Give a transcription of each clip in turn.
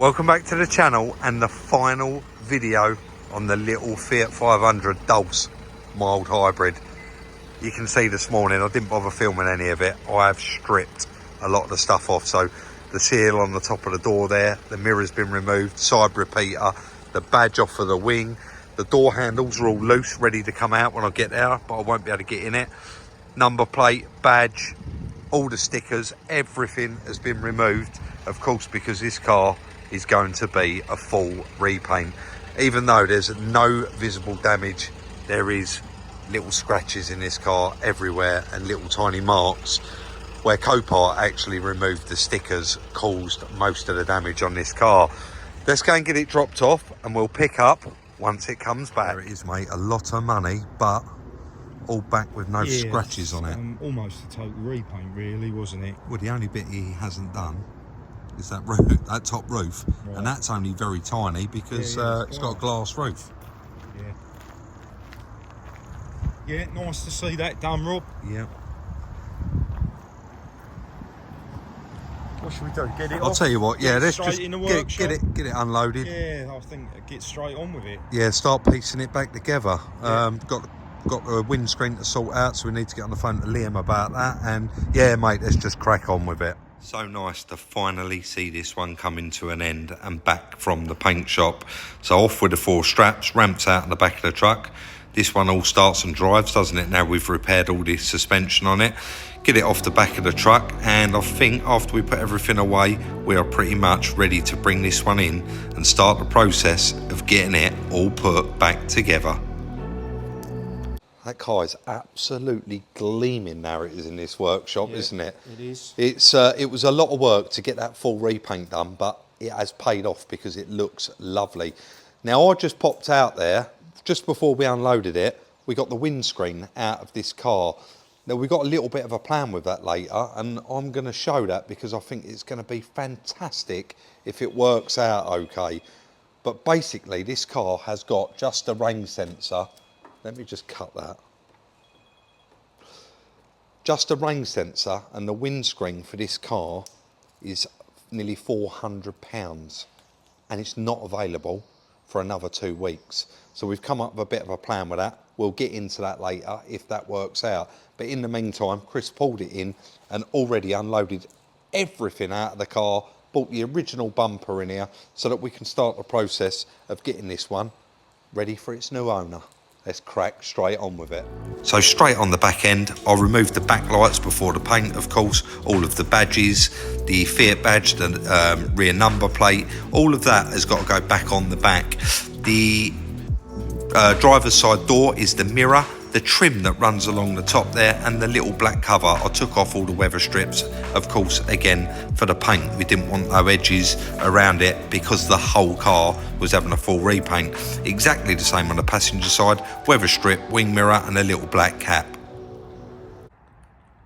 Welcome back to the channel and the final video on the little Fiat 500 Dulce mild hybrid. You can see this morning I didn't bother filming any of it. I have stripped a lot of the stuff off. So the seal on the top of the door there, the mirror's been removed, side repeater, the badge off of the wing, the door handles are all loose, ready to come out when I get there, but I won't be able to get in it. Number plate, badge, all the stickers, everything has been removed, of course, because this car is going to be a full repaint. Even though there's no visible damage, there is little scratches in this car everywhere and little tiny marks where Copart actually removed the stickers, caused most of the damage on this car. Let's go and get it dropped off and we'll pick up once it comes back. There it is, mate, a lot of money, but all back with no scratches on it. Almost a total repaint really, wasn't it? Well, the only bit he hasn't done is that roof, that top roof, right. And that's only very tiny because it's got a glass roof. Yeah, nice to see that done, Rob. Yeah. What should we do? Get it I'll off? tell you what, yeah, let's just in the get it unloaded. Yeah, I think get straight on with it. Yeah, start piecing it back together. Yeah. Got a windscreen to sort out, so we need to get on the phone to Liam about that. And yeah, mate, let's just crack on with it. So nice to finally see this one coming to an end and back from the paint shop. So off with the 4 straps, ramps out in the back of the truck. This one all starts and drives, doesn't it? Now we've repaired all the suspension on it. Get it off the back of the truck, and I think after we put everything away, we are pretty much ready to bring this one in and start the process of getting it all put back together. That car is absolutely gleaming now it is in this workshop, isn't it? It is. It was a lot of work to get that full repaint done, but it has paid off because it looks lovely. Now I just popped out there, just before we unloaded it, we got the windscreen out of this car. Now we've got a little bit of a plan with that later, and I'm going to show that because I think it's going to be fantastic if it works out okay. But basically this car has got just a rain sensor. Let me just cut that. Just a rain sensor, and the windscreen for this car is nearly £400, and it's not available for another 2 weeks. So we've come up with a bit of a plan with that. We'll get into that later if that works out. But in the meantime, Chris pulled it in and already unloaded everything out of the car, bought the original bumper in here so that we can start the process of getting this one ready for its new owner. Let's crack straight on with it. So straight on the back end, I removed the back lights before the paint, of course, all of the badges, the Fiat badge, the rear number plate, all of that has got to go back on the back. The driver's side door is the mirror, the trim that runs along the top there, and the little black cover. I took off all the weather strips, of course, again for the paint. We didn't want no edges around it because the whole car was having a full repaint. Exactly the same on the passenger side, weather strip, wing mirror, and a little black cap.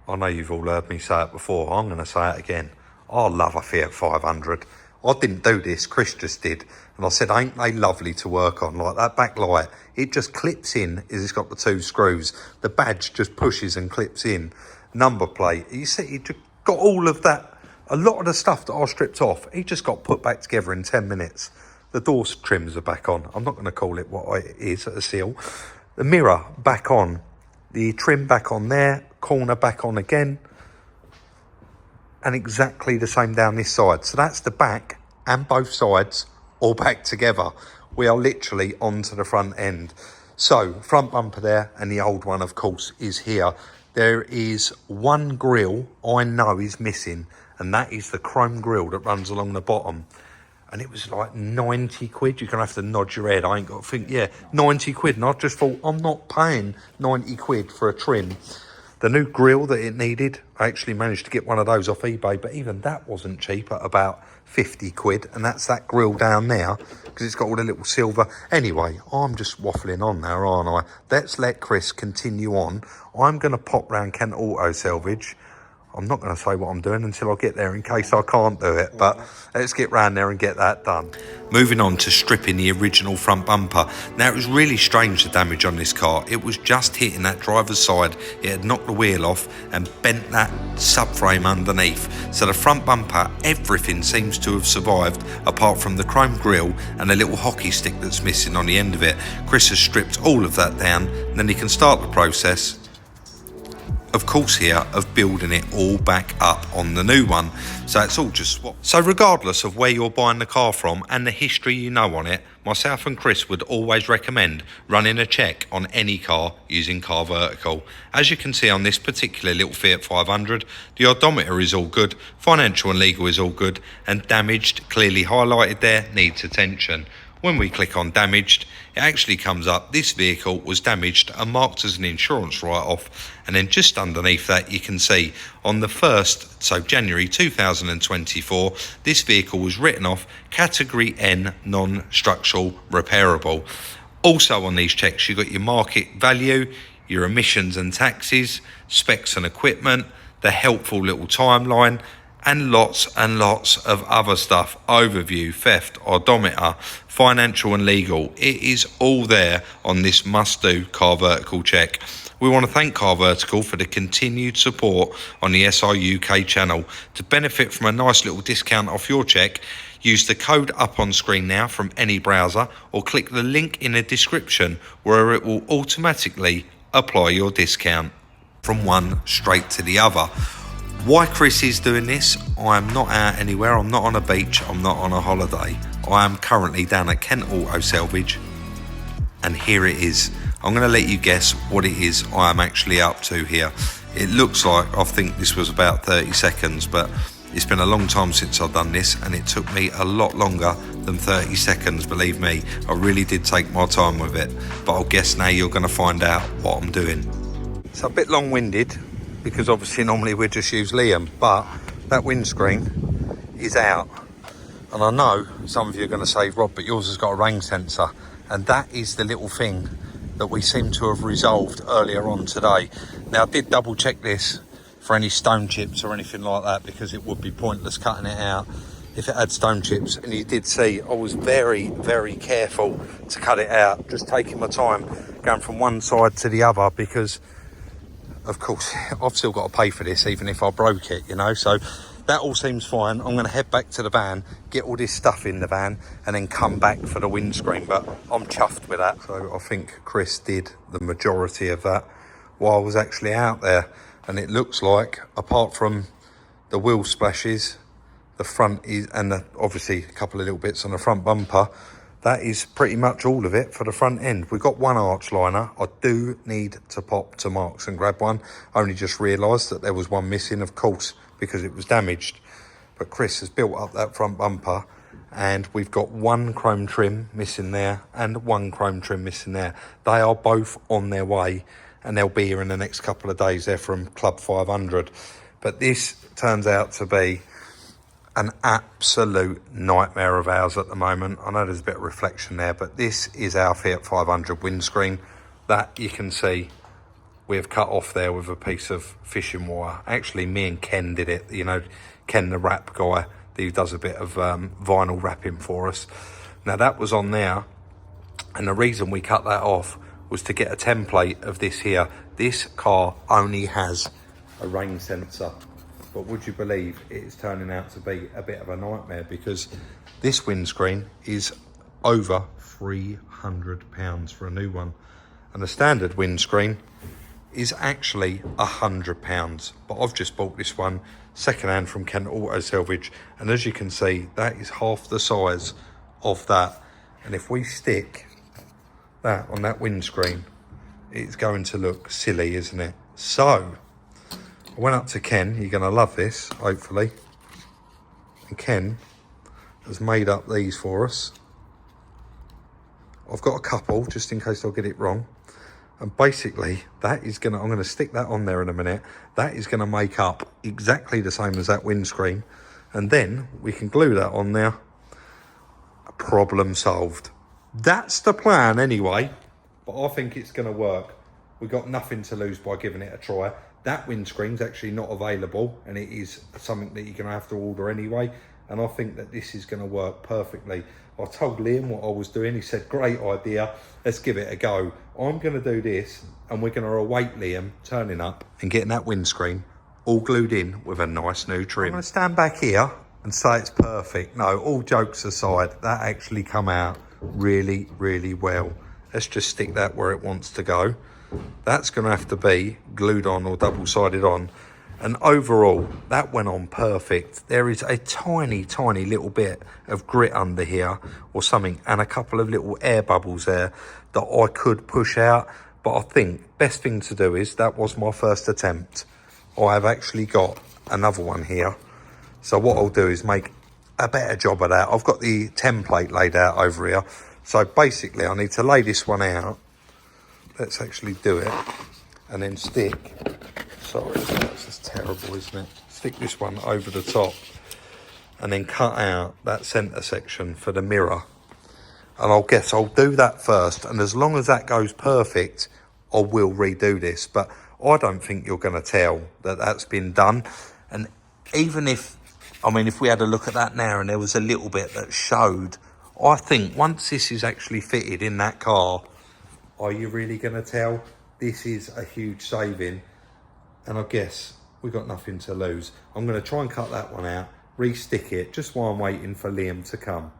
I know you've all heard me say it before, I'm going to say it again. I love a Fiat 500. I didn't do this, Chris just did. And I said, ain't they lovely to work on? Like that back light, it just clips in as it's got the 2 screws. The badge just pushes and clips in. Number plate, you see, he just got all of that. A lot of the stuff that I stripped off, he just got put back together in 10 minutes. The door trims are back on. I'm not going to call it what it is, a seal. The mirror back on. The trim back on there. Corner back on again. And exactly the same down this side. So that's the back and both sides all back together. We are literally onto the front end. So front bumper there, and the old one of course is here. There is one grille I know is missing, and that is the chrome grille that runs along the bottom. And it was like 90 quid. You're gonna have to nod your head. I ain't got to think, yeah, 90 quid. And I just thought, I'm not paying 90 quid for a trim. The new grille that it needed, I actually managed to get one of those off eBay, but even that wasn't cheap at about 50 quid. And that's that grille down there, because it's got all the little silver. Anyway, I'm just waffling on now, aren't I? Let's let Chris continue on. I'm going to pop round Kent Auto Salvage. I'm not going to say what I'm doing until I get there in case I can't do it, but let's get round there and get that done. Moving on to stripping the original front bumper. Now it was really strange, the damage on this car. It was just hitting that driver's side. It had knocked the wheel off and bent that subframe underneath. So the front bumper, everything seems to have survived apart from the chrome grille and a little hockey stick that's missing on the end of it. Chris has stripped all of that down, and then he can start the process, of course, here of building it all back up on the new one. So it's all just swapped. So regardless of where you're buying the car from and the history you know on it, myself and Chris would always recommend running a check on any car using Car Vertical. As you can see on this particular little Fiat 500, the odometer is all good, financial and legal is all good, and damaged, clearly highlighted there, needs attention. When we click on damaged, it actually comes up, this vehicle was damaged and marked as an insurance write-off. And then just underneath that, you can see on the 1st, so January 2024, this vehicle was written off Category N, non-structural repairable. Also on these checks, you've got your market value, your emissions and taxes, specs and equipment, the helpful little timeline, and lots of other stuff. Overview, theft, odometer, financial and legal. It is all there on this must-do Car Vertical check. We want to thank Car Vertical for the continued support on the SI UK channel. To benefit from a nice little discount off your check, use the code up on screen now from any browser, or click the link in the description where it will automatically apply your discount. From one straight to the other. Why Chris is doing this, I am not out anywhere, I'm not on a beach, I'm not on a holiday. I am currently down at Kent Auto Salvage, and here it is. I'm going to let you guess what it is I am actually up to here. It looks like, I think this was about 30 seconds, but it's been a long time since I've done this, and it took me a lot longer than 30 seconds, believe me. I really did take my time with it, but I'll guess now you're going to find out what I'm doing. It's a bit long-winded, because obviously normally we just use Liam, but that windscreen is out. And I know some of you are going to say, Rob, but yours has got a rain sensor. And that is the little thing that we seem to have resolved earlier on today. Now, I did double check this for any stone chips or anything like that, because it would be pointless cutting it out if it had stone chips. And you did see I was very, very careful to cut it out, just taking my time going from one side to the other, because of course, I've still got to pay for this, even if I broke it, you know. So that all seems fine. I'm going to head back to the van, get all this stuff in the van, and then come back for the windscreen. But I'm chuffed with that. So I think Chris did the majority of that while I was actually out there. And it looks like, apart from the wheel splashes, the front is, and obviously a couple of little bits on the front bumper, that is pretty much all of it for the front end. We've got one arch liner. I do need to pop to Marks and grab one. I only just realised that there was one missing, of course, because it was damaged. But Chris has built up that front bumper, and we've got one chrome trim missing there and one chrome trim missing there. They are both on their way, and they'll be here in the next couple of days. They're from Club 500. But this turns out to be an absolute nightmare of ours at the moment. I know there's a bit of reflection there, but this is our Fiat 500 windscreen that you can see we've cut off there with a piece of fishing wire. Actually, me and Ken did it. You know, Ken, the wrap guy, he does a bit of vinyl wrapping for us. Now, that was on there, and the reason we cut that off was to get a template of this here. This car only has a rain sensor. But would you believe it is turning out to be a bit of a nightmare, because this windscreen is over £300 for a new one. And the standard windscreen is actually £100. But I've just bought this one secondhand from Kent Auto Salvage. And as you can see, that is half the size of that. And if we stick that on that windscreen, it's going to look silly, isn't it? So I went up to Ken. You're going to love this, hopefully. And Ken has made up these for us. I've got a couple, just in case I'll get it wrong. And basically, that is going to, I'm going to stick that on there in a minute. That is going to make up exactly the same as that windscreen. And then we can glue that on there. Problem solved. That's the plan anyway. But I think it's going to work. We've got nothing to lose by giving it a try. That windscreen's actually not available, and it is something that you're going to have to order anyway. and I think that this is going to work perfectly. I told Liam what I was doing. He said, great idea, let's give it a go. I'm going to do this, and we're going to await Liam turning up and getting that windscreen all glued in with a nice new trim. I'm going to stand back here and say it's perfect. No, all jokes aside, that actually come out really, really well. Let's just stick that where it wants to go. That's going to have to be glued on or double-sided on. And overall, that went on perfect. There is a tiny, tiny little bit of grit under here or something, and a couple of little air bubbles there that I could push out. But I think best thing to do is, that was my first attempt. I have actually got another one here. So what I'll do is make a better job of that. I've got the template laid out over here. So basically, I need to lay this one out. Let's actually do it. And then stick... Sorry, that's just terrible, isn't it? Stick this one over the top and then cut out that centre section for the mirror. And I'll do that first. And as long as that goes perfect, I will redo this. But I don't think you're going to tell that that's been done. And even if, I mean, if we had a look at that now and there was a little bit that showed, I think once this is actually fitted in that car, are you really going to tell? This is a huge saving. And I guess we've got nothing to lose. I'm going to try and cut that one out, re-stick it, just while I'm waiting for Liam to come.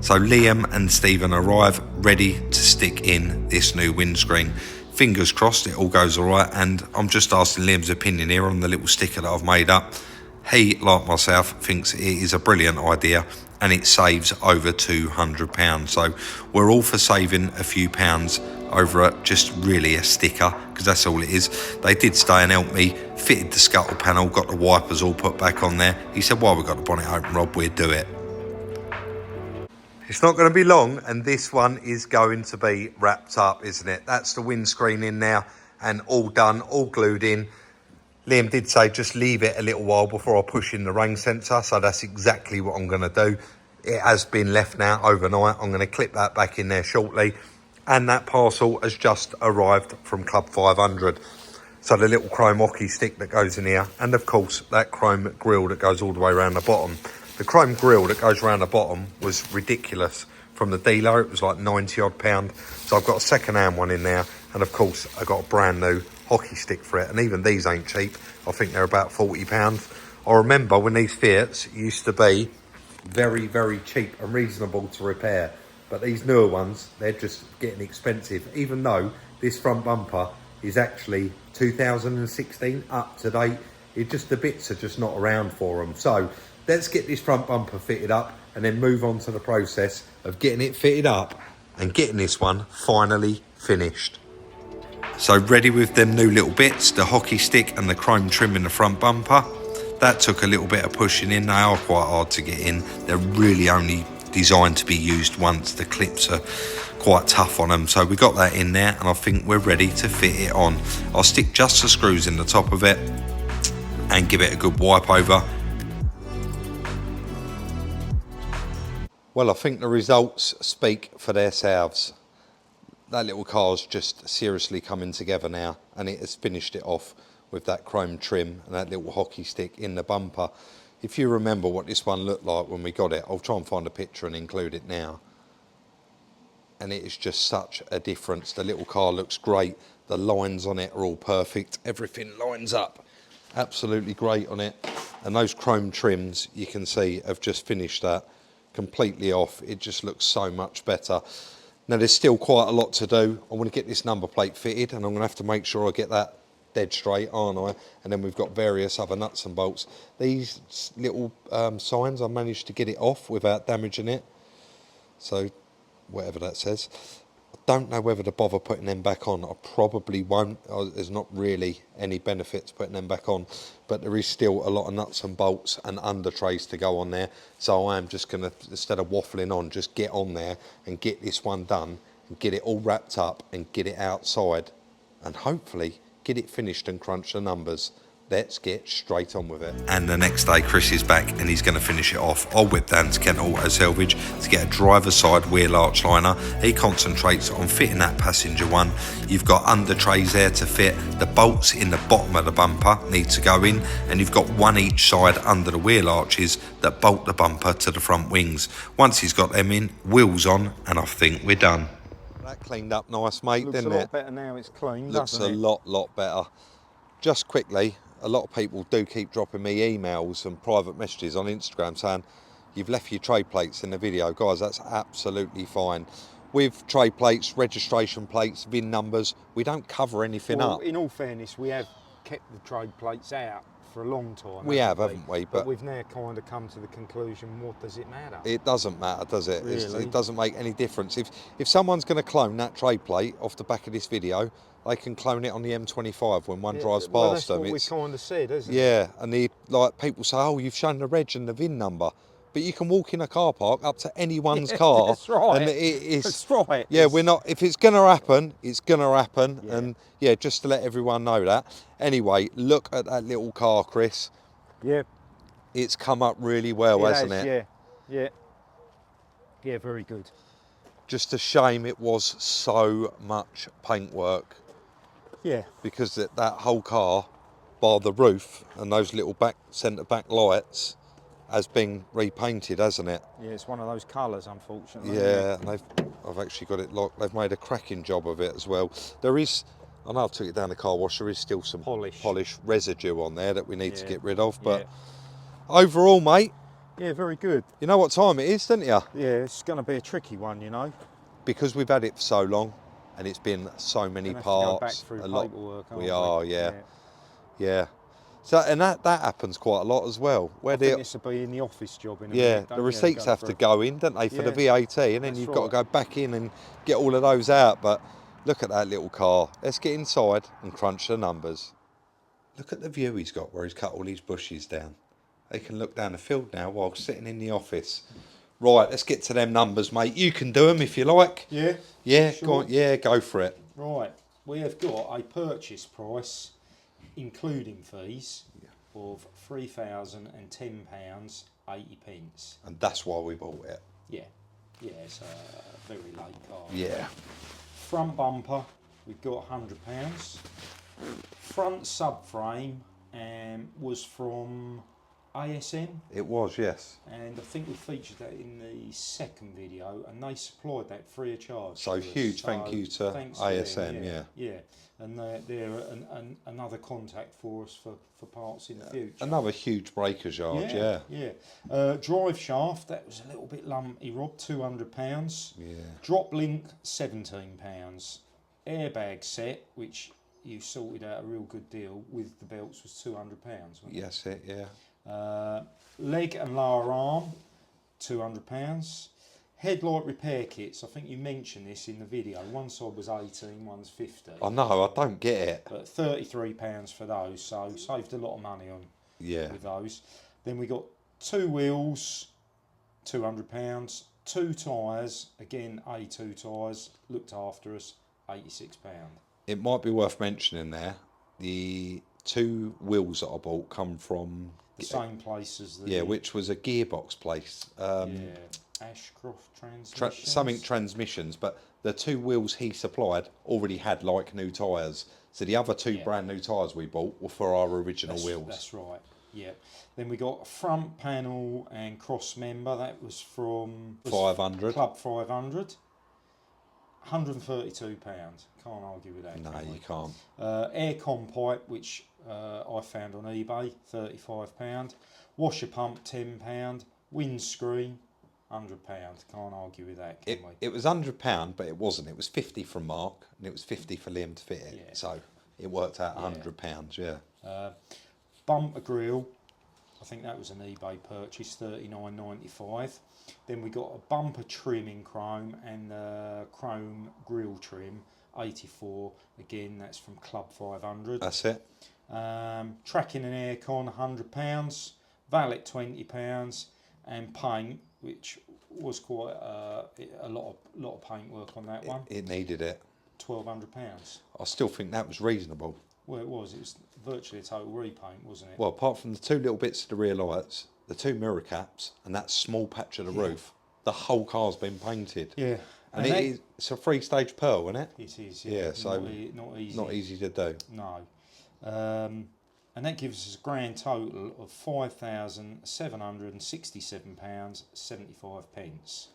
So Liam and Stephen arrive ready to stick in this new windscreen. Fingers crossed it all goes all right, and I'm just asking Liam's opinion here on the little sticker that I've made up. He, like myself, thinks it is a brilliant idea and it saves over £200. So we're all for saving a few pounds over just really a sticker, because that's all it is. They did stay and help me, fitted the scuttle panel, got the wipers all put back on there. He said, while we've got the bonnet open, Rob, we'd do it. It's not going to be long, and this one is going to be wrapped up, isn't it? That's the windscreen in now and all done, all glued in. Liam did say just leave it a little while before I push in the rain sensor, so that's exactly what I'm going to do. It has been left now overnight. I'm going to clip that back in there shortly. And that parcel has just arrived from Club 500. So the little chrome hockey stick that goes in here, and of course that chrome grille that goes all the way around the bottom. The chrome grille that goes around the bottom was ridiculous from the dealer. It was like 90 odd pound. So I've got a second hand one in there, and of course I got a brand new hockey stick for it, and even these ain't cheap. I think they're about £40. I remember when these Fiats used to be very, very cheap and reasonable to repair, but these newer ones, they're just getting expensive, even though this front bumper is actually 2016 up to date. The bits are just not around for them. So let's get this front bumper fitted up and then move on to the process of getting it fitted up and getting this one finally finished. So ready with them new little bits, the hockey stick and the chrome trim in the front bumper. That took a little bit of pushing in. They are quite hard to get in. They're really only designed to be used once. The clips are quite tough on them. So we got that in there, and I think we're ready to fit it on. I'll stick just the screws in the top of it and give it a good wipe over. Well, I think the results speak for themselves. That little car's just seriously coming together now, and it has finished it off with that chrome trim and that little hockey stick in the bumper. If you remember what this one looked like when we got it, I'll try and find a picture and include it now. And it is just such a difference. The little car looks great. The lines on it are all perfect. Everything lines up absolutely great on it. And those chrome trims, you can see, have just finished that completely off. It just looks so much better. Now, there's still quite a lot to do. I want to get this number plate fitted, and I'm going to have to make sure I get that dead straight, aren't I? And then we've got various other nuts and bolts. These little signs, I managed to get it off without damaging it. So, whatever that says. I don't know whether to bother putting them back on. I probably won't. There's not really any benefit to putting them back on. But there is still a lot of nuts and bolts and under trays to go on there. So I am just going to, instead of waffling on, just get on there and get this one done and get it all wrapped up and get it outside and hopefully get it finished and crunch the numbers. let's get straight on with it. And the next day, Chris is back and he's going to finish it off. I'll whip down to Kent Auto Salvage to get a driver's side wheel arch liner. He concentrates on fitting that passenger one. You've got under trays there to fit. The bolts in the bottom of the bumper need to go in, and you've got one each side under the wheel arches that bolt the bumper to the front wings. Once he's got them in, wheels on, and I think we're done. That cleaned up nice, mate, Looks didn't a lot it? better now it's clean, Looks doesn't a it? lot better. Just quickly, a lot of people do keep dropping me emails and private messages on Instagram saying you've left your tray plates in the video. Guys, that's absolutely fine. With tray plates, registration plates, VIN numbers, we don't cover anything Well, up. in all fairness, we have kept the trade plates out for a long time. We have, haven't we? But we've now kind of come to the conclusion, what does it matter? It doesn't matter, does it? Really? It doesn't make any difference. If someone's going to clone that tray plate off the back of this video, they can clone it on the M25 when one drives past well, that's them. what we kind of said, isn't it? Yeah, and like people say, oh, you've shown the reg and the VIN number, but you can walk in a car park up to anyone's car. That's right. And it's, That's right. Yeah, we're not. If it's gonna happen, it's gonna happen. Yeah. And yeah, just to let everyone know that. Anyway, look at that little car, Chris. Yeah. It's come up really well, hasn't it? Yeah, very good. Just a shame it was so much paintwork. Yeah. Because that whole car, bar the roof and those little centre back lights, has been repainted, hasn't it? Yeah, it's one of those colours, unfortunately. Yeah, and I've actually got it locked. They've made a cracking job of it as well. There is, I know I took it down the car wash, there is still some polish residue on there that we need to get rid of, but overall, mate. Yeah, very good. You know what time it is, don't you? Yeah, it's going to be a tricky one, you know. Because we've had it for so long, and it's been so many parts. Go back through paperwork, we are, yeah. So, and that happens quite a lot as well. I think this will be in the office job in a minute, the receipts have to go in, don't they, for the VAT, and then you've got to go back in and get all of those out. But look at that little car. Let's get inside and crunch the numbers. Look at the view he's got where he's cut all these bushes down. They can look down the field now while sitting in the office. Right, let's get to them numbers, mate. You can do them if you like. Yeah? Yeah, Sure. go on. Yeah, go for it. Right, we have got a purchase price, including fees, of £3,010.80. And that's why we bought it. Yeah, it's a very late car. Yeah. Front bumper, we've got £100. Front subframe was from ASM. It was, yes. And I think we featured that in the second video, and they supplied that free of charge. So huge thank you to ASM, yeah. And they're another contact for us for parts in the future. Another huge breaker's yard, yeah. Drive shaft, that was a little bit lumpy, Rob, £200. Yeah. Drop link, £17. Airbag set, which you sorted out a real good deal with the belts, was £200. Yes, yeah. Leg and lower arm, £200. Headlight repair kits, I think you mentioned this in the video. One side was 18, one's 50. I know, I don't get it. But £33 for those, so saved a lot of money on with those. Then we got 2 wheels, £200. 2 tyres, again A2 tyres, looked after us, £86. It might be worth mentioning there, the 2 wheels that I bought come from the same place as the which was a gearbox place. Ashcroft Transmissions. Something transmissions, but the 2 wheels he supplied already had like new tyres. So the other 2 brand new tyres we bought were for our original wheels. That's right. Yeah. Then we got a front panel and cross member. That was from 500. Club 500. £132. Can't argue with that. No, you can't. Aircon pipe, which I found on eBay, £35. Washer pump, £10. Windscreen, £100. Can't argue with that, can we? It was £100, but it wasn't. It was 50 from Mark, and it was 50 for Liam to fit it. Yeah. So it worked out £100. Yeah. Bumper grill, I think that was an eBay purchase, $39.95. Then we got a bumper trim in chrome and chrome grill trim, $84. Again, that's from Club 500. That's it. Tracking and aircon, £100. Valet, £20. And paint, which was quite a lot of paint work on that one. It needed it. £1,200. I still think that was reasonable. Well, it was virtually a total repaint, wasn't it? Well, apart from the two little bits of the rear lights, the two mirror caps, and that small patch of the roof, the whole car's been painted. Yeah. And it's a 3-stage pearl, isn't it? It is, Yeah, so not easy. not easy to do. No. And that gives us a grand total of £5,767.75.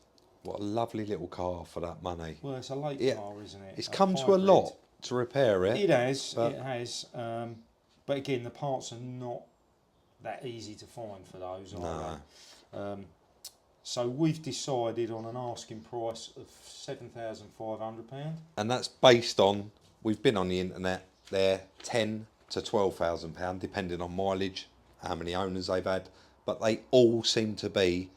What a lovely little car for that money. Well, it's a late car, isn't it? It's come to a lot to repair it. It has, but again, the parts are not that easy to find for those, are they? So we've decided on an asking price of £7,500. And that's based on, we've been on the internet, they're £10,000 to £12,000, depending on mileage, how many owners they've had. But they all seem to be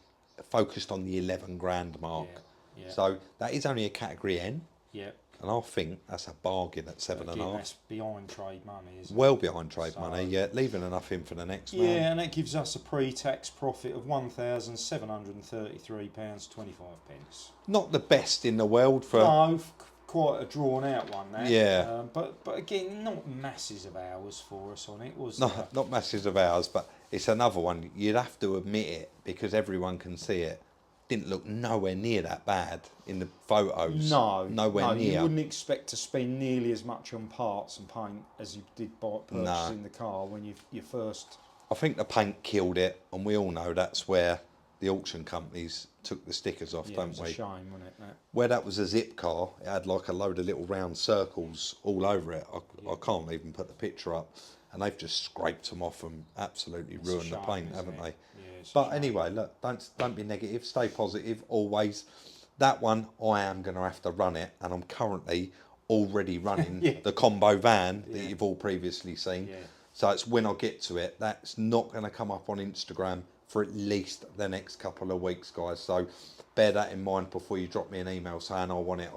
focused on the 11 grand mark. Yeah. So that is only a category N. Yeah. And I think that's a bargain at 7.5. That's behind trade money, isn't it? Well behind trade money, yeah. Leaving enough in for the next man. Yeah, and that gives us a pre-tax profit of £1,733.25. Not the best in the world for... No, quite a drawn out one, that. Yeah. But again, not masses of hours for us on it, was No, there? not masses of hours, but it's another one. You'd have to admit it, because everyone can see it. Didn't look nowhere near that bad in the photos. Nowhere near. You wouldn't expect to spend nearly as much on parts and paint as you did by purchasing the car when you first... I think the paint killed it, and we all know that's where the auction companies took the stickers off, don't we? It's a shame, wasn't it? That? Where that was a zip car, it had like a load of little round circles all over it. I can't even put the picture up. And they've just scraped them off and absolutely ruined the paint, haven't they? But anyway, look, don't be negative, stay positive always. That one, I am going to have to run it, and I'm currently already running the combo van that you've all previously seen. So it's when I get to it, that's not going to come up on Instagram for at least the next couple of weeks, guys. So bear that in mind before you drop me an email saying I want it.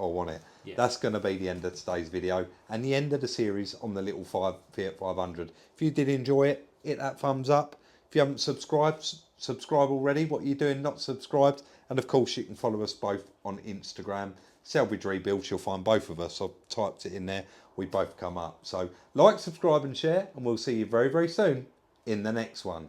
That's going to be the end of today's video and the end of the series on the little Fiat 500. If you did enjoy it, hit that thumbs up. If you haven't subscribed, subscribe already. What are you doing not subscribed? And of course, you can follow us both on Instagram. Salvage Rebuilds, you'll find both of us. I've typed it in there. We both come up. So like, subscribe and share, and we'll see you very, very soon in the next one.